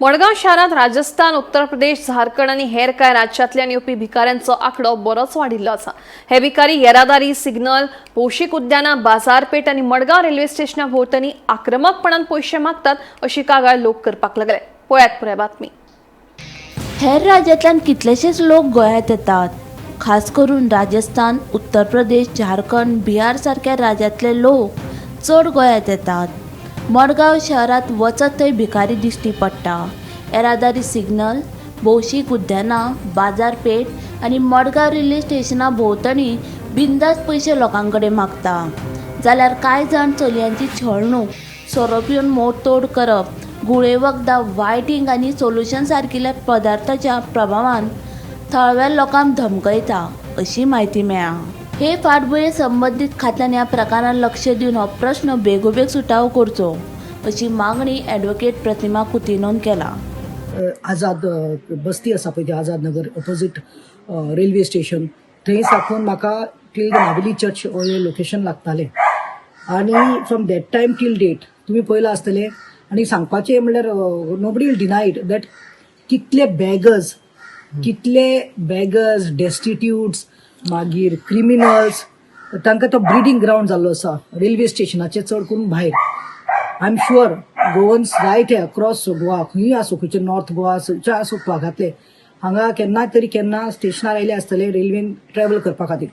मडगाव शहरात राजस्थान, उत्तर प्रदेश, झारखंड आणि हेर कांय राज्यांतल्यान येवपी भिकाऱ्यांचो आंकडो बरोच वाडिल्लो आसा। हे भिकारी येरादारी, सिग्नल, भौशीक उद्यानां, बाजारपेठ आणि मडगाव रेल्वे स्टेशना भोंवतणी आक्रमकपणान पयशे मागतात अशी कागाळ लोक करपाक लागले। पळयात पुराय बातमी। हेर राज्यांतल्यान कितलेशेच लोक गोंयांत येतात। खास करून राजस्थान, उत्तर प्रदेश, झारखंड, बिहार सारख्या राज्यांतले लोक चड गोंयांत येतात। मडगाव शहरात वचत थंय भिकारी दिश्टी पडटा। येरादारी सिग्नल, भौशीक उद्यानां, बाजारपेठ आणि मडगाव रेल्वे स्टेशना भोंवतणी बिंदास पयशे लोकां कडेन मागता। जाल्यार कांय जाण चलयांची छळणूक, सोरो पिवन मोडतोड करप, गुळे वखदां, वायटिंग आनी सोल्युशन सारकिल्या पदार्थाच्या प्रभावान थळव्या लोकांक धमकयता अशी म्हायती मेळ्ळा। हे फाटभुंयेर संबंधीत खात्यान ह्या प्रकारान लक्ष दिवन हो प्रश्न बेगोबेग सुटावो करचो अशी मागणी ॲडव्होकेट प्रतिमा कुतिनोन केला। आझाद बस्ती आसा पळय ती Azad Nagar opposite railway station थंय साकून म्हाका टील द नागली चर्च हे लोकेशन लागतालें आनी from that time till date तुमी पळयलां आसतलें। आनी सांगपाचें म्हणल्यार nobody will deny it that कितले बॅगर्स डेस्टिट्यूट्स मागीर क्रिमिनल्स तांकां तो ब्रिडींग ग्रावंड जाल्लो आसा रेल्वे स्टेशनाचे चड करून भायर। I am sure Goans right across Goa खंय आसूं खंयचे नॉर्थ गोवा खंयचे आसूं भागांतले हांगा केन्ना तरी केन्ना स्टेशनार आयले आसतले रेल्वेन ट्रॅव्हल करपा खातीर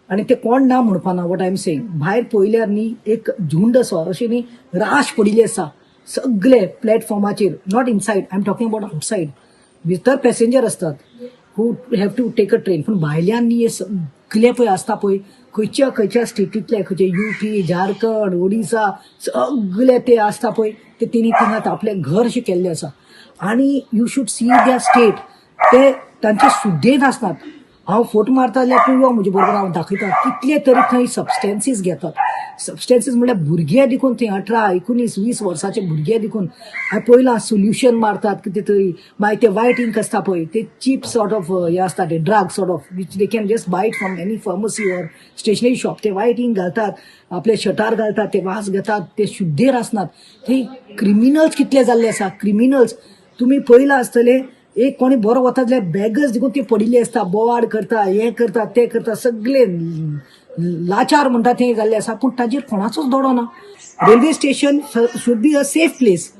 आनी ते कोण ना म्हणपाना। वॉट आय एम सेइंग भायर पळयल्यार न्ही एक झुंड असो अशें न्ही राश पडिल्ली आसा सगळे प्लॅटफॉर्माचेर, not inside, I am talking about outside. भितर पॅसेंजर असतात who have to take a train, पूण भायल्यान न्ही हे सगळे पळय आसता पळय खंयच्या स्टेटींतले खंयचे यूपी, झारखंड, ओडिसा सगळे ते आसता पळय ते तेणी थिंगां आपले घर अशें केल्लें आसा। आनी you should see their state, ते तांचे सुद्देत आसतात। हांव फोट मारता जाल्यार तूं यो म्हजे बरोबर, हांव दाखयता कितले तरी थंय सबस्टेन्सीस घेतात। सबस्टेन्सीस म्हणल्यार भुरगे देखून थंय 18, 19, 20 वर्साचे भुरगे देखून हांवें पळयलां सोल्युशन मारतात कितें तरी। मागीर ते वायट इंक आसता पळय ते चीप सॉर्ट ऑफ हे आसता ते drug sort of which they can just buy it from any pharmacy or stationery shop. ते वायट इंक घालतात, आपले शटार घालतात, ते वास घेतात, ते शुद्धेर आसनात। थंय क्रिमिनल्स कितले जाल्ले आसा। क्रिमिनल्स तुमी पळयलां आसतलें एक कोणी बरो वता जाल्यार बॅगर्स देखून ते पडिल्ले आसता, बोवाड करता, हे करता ते करता, सगळे लाचार म्हणटा ते जाल्ले आसा। पूण ताजेर कोणाचोच दोडो ना। Railway station should be a safe place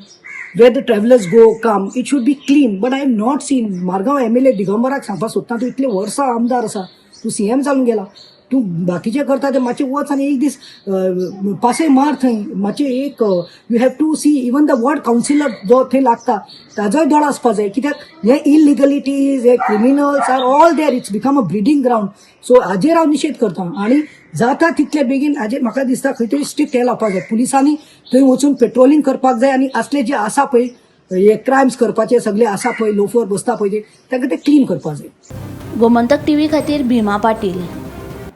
where the travellers go come, it should be clean. But I have not seen Margao MLA दिगंबराक सांगपाक सोदता, तूं इतले वर्सां आमदार आसा, तूं CM जावन गेला, तूं बाकीचे करता ते मातशें वच आनी एक दीस पासय मार थंय मातशें एक you have to see even the word councillor जो थंय लागता ताजोय दोळ आसपा जाय, कित्याक हे इलिगलिटीज हे criminals are all there, it's become a breeding ground. So हाजेर हांव निशेध करता आनी जाता तितले बेगीन हाजेर म्हाका दिसता खंय तरी स्ट्रिक्ट हे लावपाक जाय। पुलिसांनी थंय वचून पेट्रोलिंग करपाक जाय आनी असले जे आसा पळय हे क्रायम्स करपाचे सगळे आसा पळय लोफर बसता पळय ते तांकां ते क्लीन करपाक जाय। गोमंतक TV खातीर भीमा पाटील।